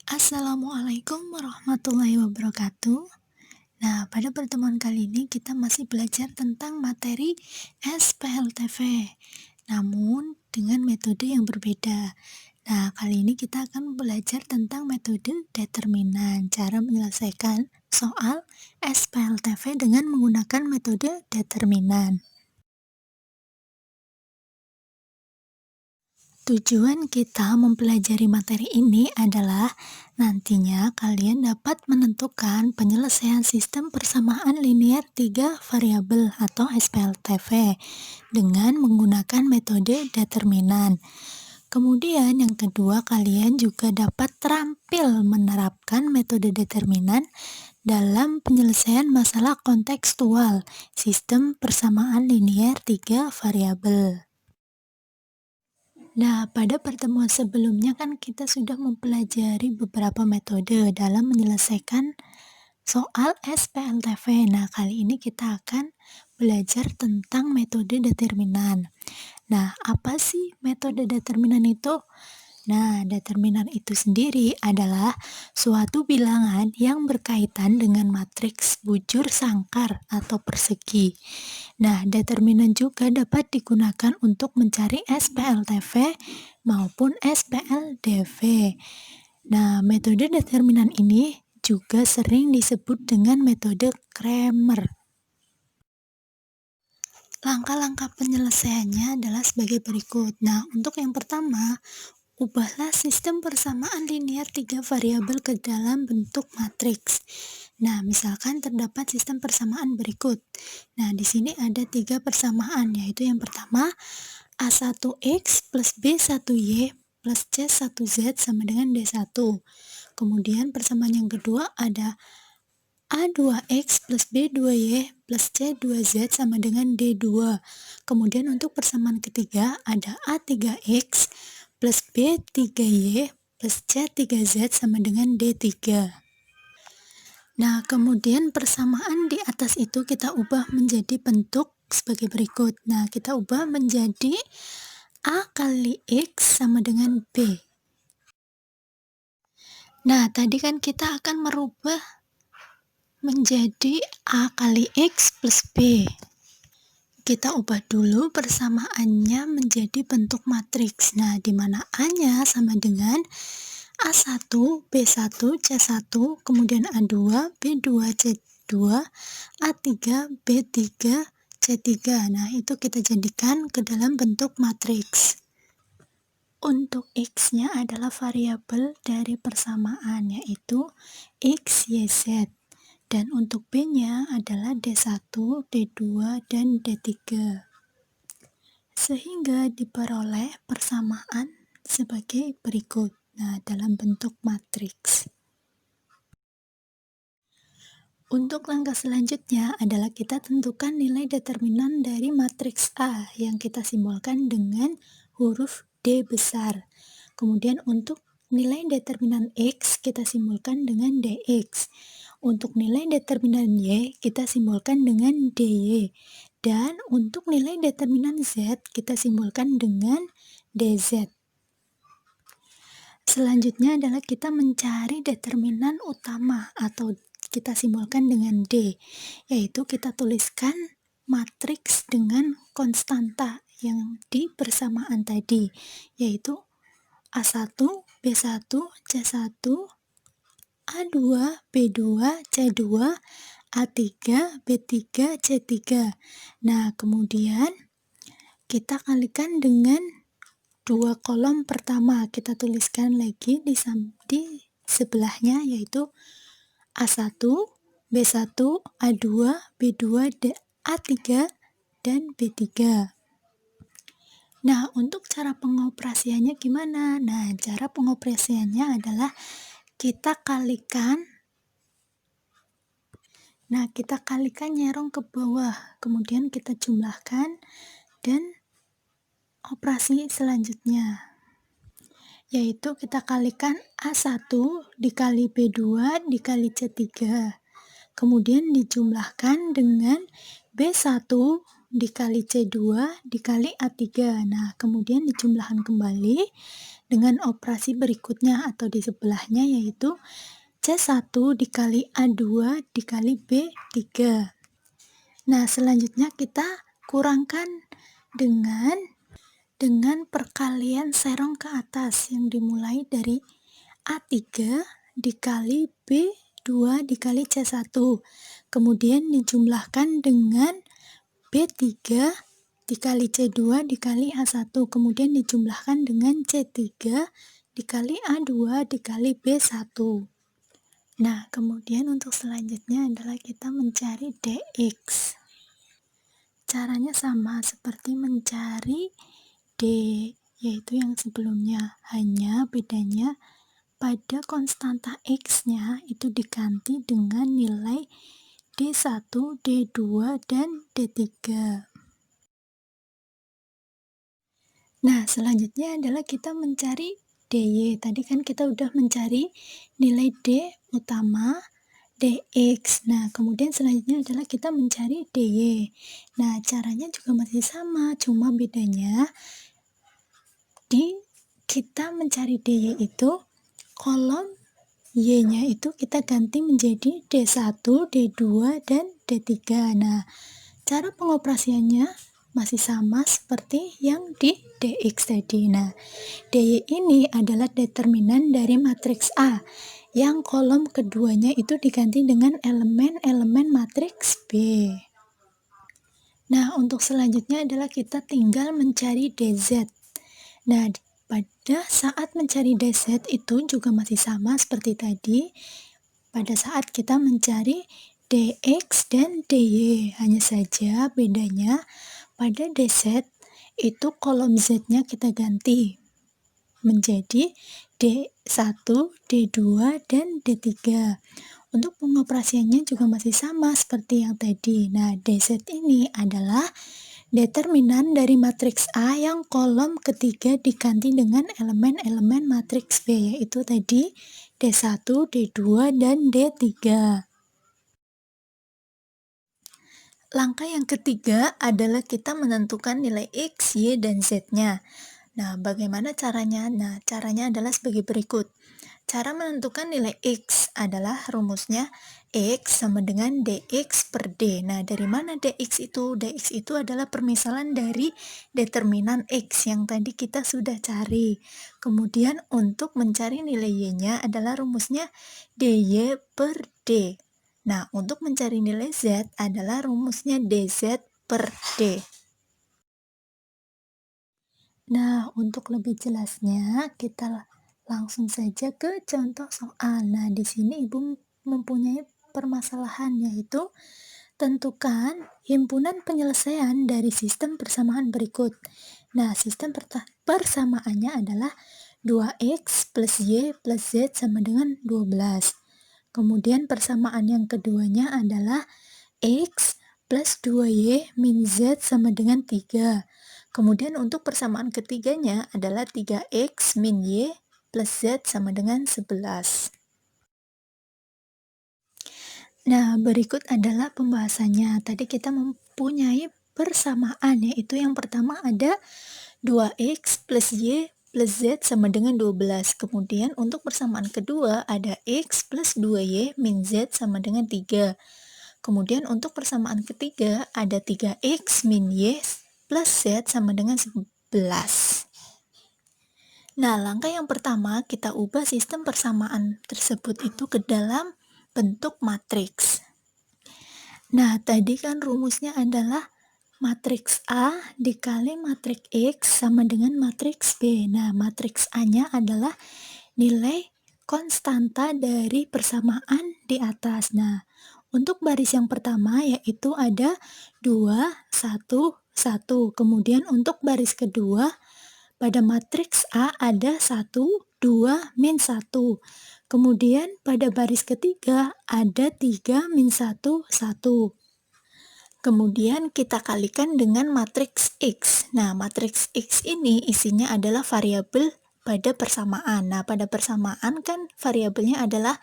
Assalamualaikum warahmatullahi wabarakatuh. Nah, pada pertemuan kali ini kita masih belajar tentang materi SPLTV, namun dengan metode yang berbeda. Nah, kali ini kita akan belajar tentang metode determinan, cara menyelesaikan soal SPLTV dengan menggunakan metode determinan. Tujuan kita mempelajari materi ini adalah nantinya kalian dapat menentukan penyelesaian sistem persamaan linear tiga variabel atau SPLTV dengan menggunakan metode determinan. Kemudian yang kedua, kalian juga dapat terampil menerapkan metode determinan dalam penyelesaian masalah kontekstual sistem persamaan linear tiga variabel. Nah, pada pertemuan sebelumnya kan kita sudah mempelajari beberapa metode dalam menyelesaikan soal SPLTV. Nah, kali ini kita akan belajar tentang metode determinan. Nah, apa sih metode determinan itu? Nah, determinan itu sendiri adalah suatu bilangan yang berkaitan dengan matriks bujur sangkar atau persegi. Nah, determinan juga dapat digunakan untuk mencari SPLTV maupun SPLDV. Nah, metode determinan ini juga sering disebut dengan metode Cramer. Langkah-langkah penyelesaiannya adalah sebagai berikut. Nah, untuk yang pertama, ubahlah sistem persamaan linear tiga variabel ke dalam bentuk matriks. Nah, misalkan terdapat sistem persamaan berikut. Nah, di sini ada tiga persamaan, yaitu yang pertama, A1X plus B1Y plus C1Z sama dengan D1. Kemudian persamaan yang kedua ada A2X plus B2Y plus C2Z sama dengan D2. Kemudian untuk persamaan ketiga ada A3X plus B3Y plus C3Z sama dengan D3. Nah, kemudian persamaan di atas itu kita ubah menjadi bentuk sebagai berikut. Nah, kita ubah menjadi A kali X sama dengan B. Nah, tadi kan kita akan merubah menjadi A kali X plus B. Kita ubah dulu persamaannya menjadi bentuk matriks. Nah, di mana A-nya sama dengan A1, B1, C1, kemudian A2, B2, C2, A3, B3, C3. Nah, itu kita jadikan ke dalam bentuk matriks. Untuk X-nya adalah variabel dari persamaan, yaitu X, Y, Z. Dan untuk B-nya adalah D1, D2, dan D3. Sehingga diperoleh persamaan sebagai berikut. Nah, dalam bentuk matriks. Untuk langkah selanjutnya adalah kita tentukan nilai determinan dari matriks A yang kita simbolkan dengan huruf D besar. Kemudian untuk nilai determinan X kita simbolkan dengan DX. Untuk nilai determinan Y kita simbolkan dengan DY. Dan untuk nilai determinan Z kita simbolkan dengan DZ. Selanjutnya adalah kita mencari determinan utama atau kita simbolkan dengan D, yaitu kita tuliskan matriks dengan konstanta yang di persamaan tadi, yaitu A1, B1, C1, A2, B2, C2, A3, B3, C3. Nah, kemudian kita kalikan dengan dua kolom pertama, kita tuliskan lagi di sebelahnya, yaitu A1, B1, A2, B2, A3, dan B3. Nah, untuk cara pengoperasiannya gimana? Nah, cara pengoperasiannya adalah kita kalikan. Nah, kita kalikan nyerong ke bawah, kemudian kita jumlahkan, dan operasi selanjutnya yaitu kita kalikan A1 dikali B2 dikali C3. Kemudian dijumlahkan dengan B1 dikali C2 dikali A3. Nah, kemudian dijumlahkan kembali dengan operasi berikutnya atau di sebelahnya, yaitu C1 dikali A2 dikali B3. Nah, selanjutnya kita kurangkan dengan perkalian serong ke atas yang dimulai dari A3 dikali B2 dikali C1. Kemudian dijumlahkan dengan B3 dikali C2 dikali A1. Kemudian dijumlahkan dengan C3 dikali A2 dikali B1. Nah, kemudian untuk selanjutnya adalah kita mencari dx. Caranya sama seperti mencari d, yaitu yang sebelumnya. Hanya bedanya pada konstanta x-nya itu diganti dengan nilai D1, D2, dan D3. Nah, selanjutnya adalah kita mencari dy. Tadi kan kita udah mencari nilai d utama, dx. Nah, kemudian selanjutnya adalah kita mencari dy. Nah, caranya juga masih sama, cuma bedanya kita mencari dy itu kolom y-nya itu kita ganti menjadi D1, D2, dan D3. Nah, cara pengoperasiannya masih sama seperti yang di dx tadi. Nah, dy ini adalah determinan dari matriks A, yang kolom keduanya itu diganti dengan elemen-elemen matriks B. Nah, untuk selanjutnya adalah kita tinggal mencari dz. Nah, pada saat mencari dz itu juga masih sama seperti tadi. Pada saat kita mencari dx dan dy, hanya saja bedanya pada dz itu kolom z-nya kita ganti menjadi D1, D2, dan D3. Untuk pengoperasiannya juga masih sama seperti yang tadi. Nah, dz ini adalah determinan dari matriks A yang kolom ketiga diganti dengan elemen-elemen matriks B, yaitu tadi D1, D2, dan D3. Langkah yang ketiga adalah kita menentukan nilai X, Y, dan Z-nya. Nah, bagaimana caranya? Nah, caranya adalah sebagai berikut. Cara menentukan nilai X adalah rumusnya X sama dengan dx per d. Nah, dari mana dx itu? Dx itu adalah permisalan dari determinan X yang tadi kita sudah cari. Kemudian untuk mencari nilai Y-nya adalah rumusnya dy per d. Nah, untuk mencari nilai Z adalah rumusnya dz per d. Nah, untuk lebih jelasnya kita langsung saja ke contoh soal. Nah, di sini Ibu mempunyai permasalahan, yaitu tentukan himpunan penyelesaian dari sistem persamaan berikut. Nah, sistem persamaannya adalah 2x plus y plus z sama dengan 12. Kemudian persamaan yang keduanya adalah x plus 2y min z sama dengan 3. Kemudian untuk persamaan ketiganya adalah 3x min y plus z sama dengan 11. Nah, berikut adalah pembahasannya. Tadi kita mempunyai persamaan, yaitu yang pertama ada 2x plus y plus z sama dengan 12. Kemudian untuk persamaan kedua ada x plus 2y min z sama dengan 3. Kemudian untuk persamaan ketiga ada 3x min y plus z sama dengan 11. Nah, langkah yang pertama kita ubah sistem persamaan tersebut itu ke dalam bentuk matriks. Nah, tadi kan rumusnya adalah matriks A dikali matriks X sama dengan matriks B. Nah, matriks A-nya adalah nilai konstanta dari persamaan di atas. Nah, untuk baris yang pertama yaitu ada 2, 1, 1. Kemudian untuk baris kedua pada matriks A ada 1, 2, min 1. Kemudian pada baris ketiga ada 3, min 1, 1. Kemudian kita kalikan dengan matriks X. Nah, matriks X ini isinya adalah variabel pada persamaan. Nah, pada persamaan kan variabelnya adalah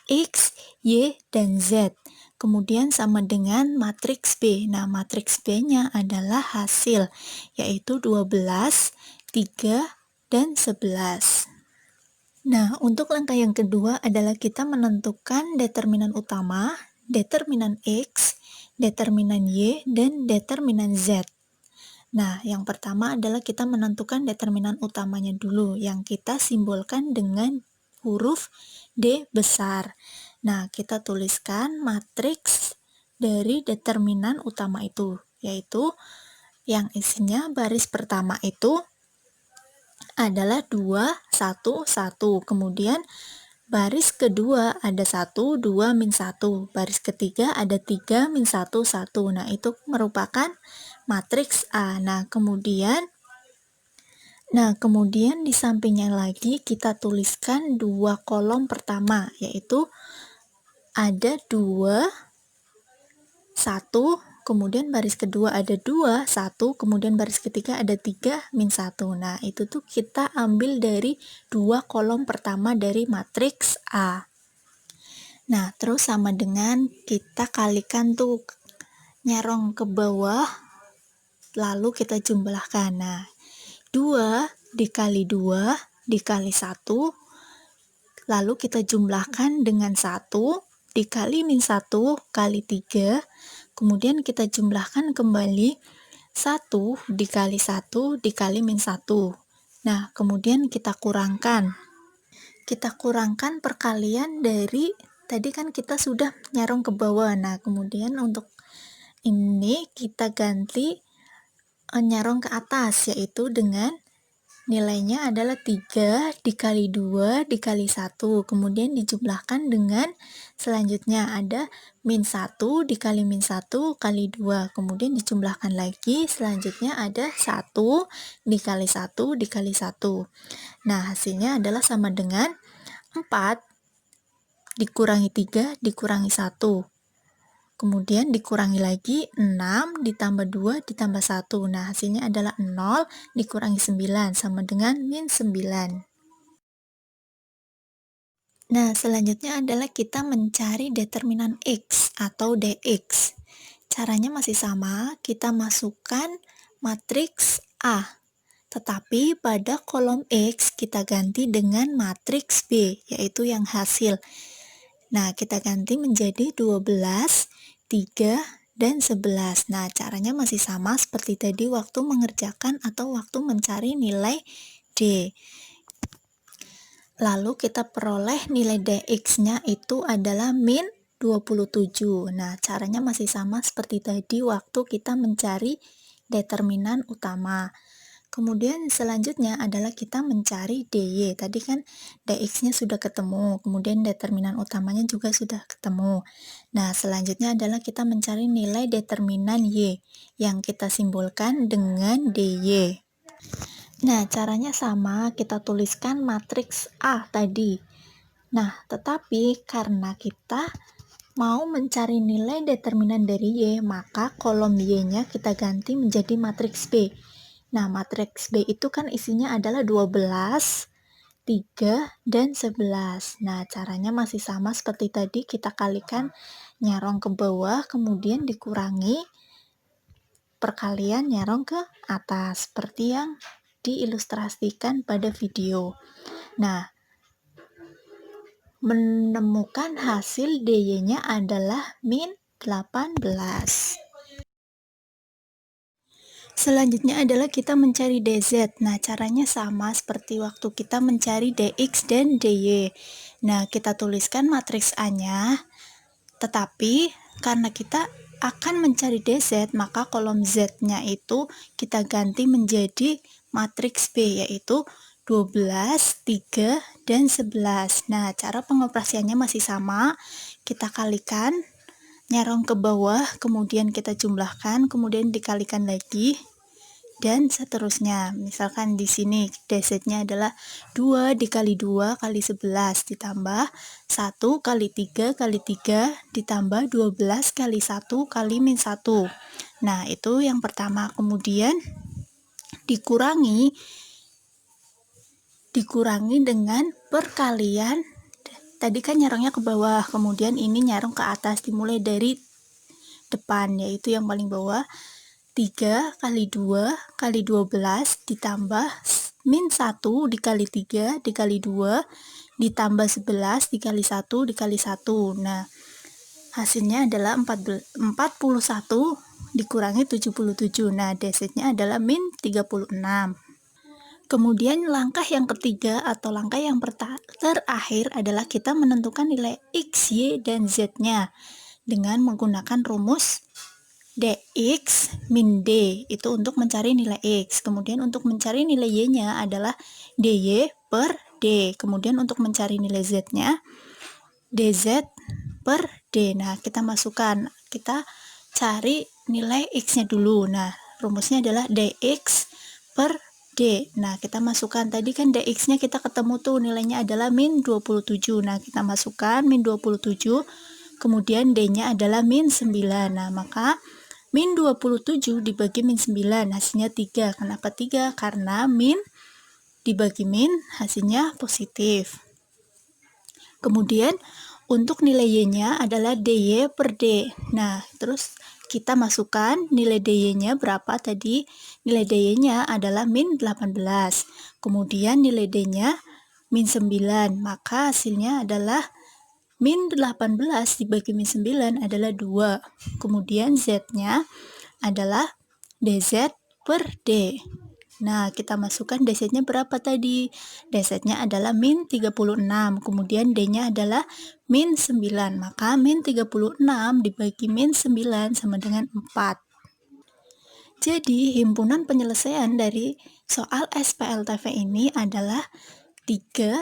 X, Y, dan Z. kemudian sama dengan matriks B. Nah, matriks B-nya adalah hasil, yaitu 12, 3, dan 11. Nah, untuk langkah yang kedua adalah kita menentukan determinan utama, determinan X, determinan Y, dan determinan Z. Nah, yang pertama adalah kita menentukan determinan utamanya dulu, yang kita simbolkan dengan huruf D besar. Nah, kita tuliskan matriks dari determinan utama itu, yaitu yang isinya baris pertama itu adalah 2, 1, 1. Kemudian baris kedua ada 1, 2, min 1. Baris ketiga ada 3, min 1, 1. Nah, itu merupakan matriks A. Kemudian di sampingnya lagi kita tuliskan dua kolom pertama, yaitu ada 2, 1, kemudian baris kedua ada 2, 1, kemudian baris ketiga ada 3, min 1. Nah, itu tuh kita ambil dari dua kolom pertama dari matriks A. Nah, terus sama dengan kita kalikan tuh, nyerong ke bawah, lalu kita jumlahkan. Nah, 2 dikali 2 dikali 1, lalu kita jumlahkan dengan 1 dikali min 1 kali 3, kemudian kita jumlahkan kembali 1 dikali 1 dikali min 1. Nah, kemudian kita kurangkan. Kita kurangkan perkalian dari tadi kan kita sudah nyerong ke bawah. Nah, kemudian untuk ini kita ganti nyerong ke atas, yaitu dengan nilainya adalah 3 dikali 2 dikali 1, kemudian dijumlahkan dengan selanjutnya ada min 1 dikali min 1 kali 2, kemudian dijumlahkan lagi, selanjutnya ada 1 dikali 1 dikali 1. Nah, hasilnya adalah sama dengan 4 dikurangi 3 dikurangi 1. Kemudian dikurangi lagi 6 ditambah 2 ditambah 1. Nah, hasilnya adalah 0 dikurangi 9 sama dengan min 9. Nah, selanjutnya adalah kita mencari determinan X atau DX. Caranya masih sama, kita masukkan matriks A. Tetapi pada kolom X kita ganti dengan matriks B, yaitu yang hasil. Nah, kita ganti menjadi 12, 3, dan 11. Nah, caranya masih sama seperti tadi waktu mengerjakan atau waktu mencari nilai D. Lalu kita peroleh nilai DX-nya itu adalah min 27. Nah, caranya masih sama seperti tadi waktu kita mencari determinan utama. Kemudian selanjutnya adalah kita mencari DY. Tadi kan DX-nya sudah ketemu, kemudian determinan utamanya juga sudah ketemu. Nah, selanjutnya adalah kita mencari nilai determinan Y, yang kita simbolkan dengan DY. Nah, caranya sama, kita tuliskan matriks A tadi. Nah, tetapi karena kita mau mencari nilai determinan dari Y, maka kolom Y-nya kita ganti menjadi matriks B. Nah, matriks B itu kan isinya adalah 12, 3, dan 11. Nah, caranya masih sama seperti tadi, kita kalikan nyerong ke bawah, kemudian dikurangi perkalian nyerong ke atas, seperti yang diilustrasikan pada video. Nah, menemukan hasil DY-nya adalah min 18. Selanjutnya adalah kita mencari DZ. Nah, caranya sama seperti waktu kita mencari DX dan DY. Nah, kita tuliskan matriks A-nya, tetapi karena kita akan mencari DZ, maka kolom Z-nya itu kita ganti menjadi matriks B, yaitu 12, 3, dan 11. Nah, cara pengoperasiannya masih sama. Kita kalikan, nyerong ke bawah, kemudian kita jumlahkan, kemudian dikalikan lagi, dan seterusnya. Misalkan di sini DZ-nya adalah 2 dikali 2 kali 11 ditambah 1 kali 3 kali 3 ditambah 12 kali 1 kali min 1. Nah, itu yang pertama. Kemudian dikurangi dengan perkalian tadi kan nyarungnya ke bawah, kemudian ini nyarung ke atas, dimulai dari depan, yaitu yang paling bawah. 3 kali 2 kali 12 ditambah min 1 dikali 3 dikali 2 ditambah 11 dikali 1 dikali 1. Nah, hasilnya adalah 41 dikurangi 77. Nah, DZ-nya adalah min 36. Kemudian langkah yang ketiga atau langkah yang terakhir adalah kita menentukan nilai X, Y, dan Z-nya dengan menggunakan rumus dx min d, itu untuk mencari nilai X. Kemudian untuk mencari nilai Y-nya adalah dy per d. Kemudian untuk mencari nilai Z-nya dz per d. Nah, kita masukkan, kita cari nilai X-nya dulu. Nah, rumusnya adalah dx per D. Nah, kita masukkan, tadi kan dx-nya kita ketemu tuh nilainya adalah min 27. Nah, kita masukkan min 27, kemudian D-nya adalah min 9. Nah, maka min 27 dibagi min 9 hasilnya 3. Kenapa 3? Karena min dibagi min hasilnya positif. Kemudian untuk nilai Y-nya adalah dy per D. Nah, terus kita masukkan nilai dy-nya berapa tadi? Nilai dy-nya adalah min 18. Kemudian nilai D-nya min 9. Maka hasilnya adalah min 18 dibagi min 9 adalah 2. Kemudian Z-nya adalah dz per D. Nah, kita masukkan dz-nya berapa tadi? Dz-nya adalah min 36, kemudian D-nya adalah min 9. Maka min 36 dibagi min 9 sama dengan 4. Jadi, himpunan penyelesaian dari soal SPLTV ini adalah 3,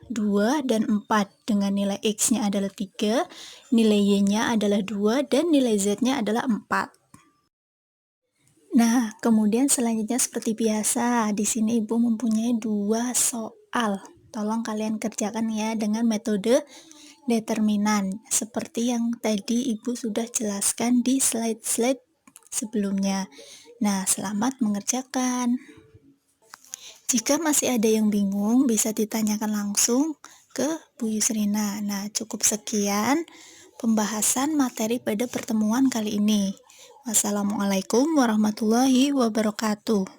2, dan 4. Dengan nilai X-nya adalah 3, nilai Y-nya adalah 2, dan nilai Z-nya adalah 4. Nah, kemudian selanjutnya seperti biasa, di sini Ibu mempunyai 2 soal. Tolong kalian kerjakan ya dengan metode determinan, seperti yang tadi Ibu sudah jelaskan di slide-slide sebelumnya. Nah, selamat mengerjakan. Jika masih ada yang bingung, bisa ditanyakan langsung ke Bu Yusrina. Nah, cukup sekian pembahasan materi pada pertemuan kali ini. Wassalamualaikum warahmatullahi wabarakatuh.